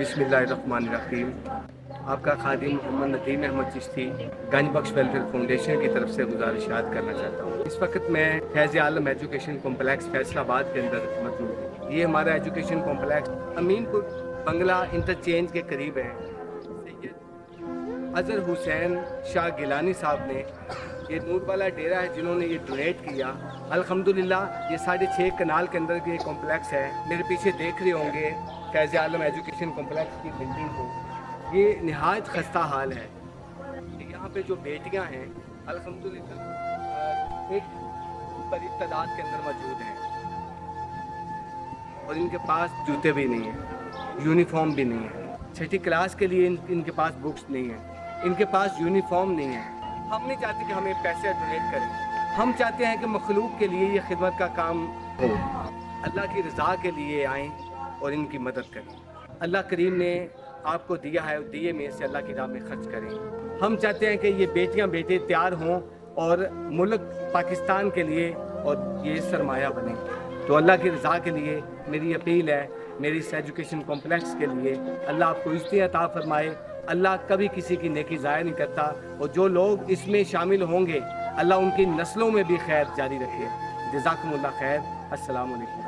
बिस्मिल्लाहिर्रहमानिर्रहीम। आपका खादिम मोहम्मद नदीम अहमद चिश्ती गंज बख्श welfare foundation की तरफ से गुजारिशात करना चाहता हूँ। इस वक्त मैं फैज़ आलम एजुकेशन कॉम्प्लेक्स फैसलाबाद के अंदर मौजूद हूँ। ये हमारा एजुकेशन कॉम्प्लेक्स अमीनपुर बंगला इंटरचेंज के करीब है। सैयद अजहर हुसैन शाह गिलानी साहब ने ये नूर वाला डेरा है जिन्होंने ये डोनेट किया। अल्हम्दुलिल्लाह ये 6.5 कनाल के अंदर ये कॉम्प्लेक्स है। मेरे पीछे देख रहे होंगे फैज़ आलम एजुकेशन कॉम्प्लेक्स की बिल्डिंग को। ये नहायत खस्ता हाल है। यहाँ पे जो बेटियाँ हैं अल्हम्दुलिल्लाह एक बड़ी तादाद के अंदर मौजूद हैं और इनके पास जूते भी नहीं हैं, यूनिफॉर्म भी नहीं है। 6ठी क्लास के लिए इनके पास बुक्स नहीं है, इनके पास यूनिफॉर्म नहीं है। हम नहीं चाहते कि हमें पैसे डोनेट करें, हम चाहते हैं कि मखलूक के लिए ये खिदमत का काम हो। अल्लाह की रज़ा के लिए आएँ और इनकी मदद करें। अल्लाह करीम ने आपको दिया है, दिए में से अल्लाह की राह में खर्च करें। हम चाहते हैं कि ये बेटियां बेटे तैयार हों और मुल्क पाकिस्तान के लिए और ये सरमाया बने। तो अल्लाह की रज़ा के लिए मेरी अपील है, मेरी इस एजुकेशन कॉम्प्लेक्स के लिए अल्लाह आपको इज़्ज़त अता फरमाए। अल्लाह कभी किसी की नेकी ज़ाया नहीं करता और जो लोग इसमें शामिल होंगे अल्लाह उनकी नस्लों में भी खैर जारी रखे। जज़ाकुमुल्लाह खैर। अस्सलामु अलैकुम।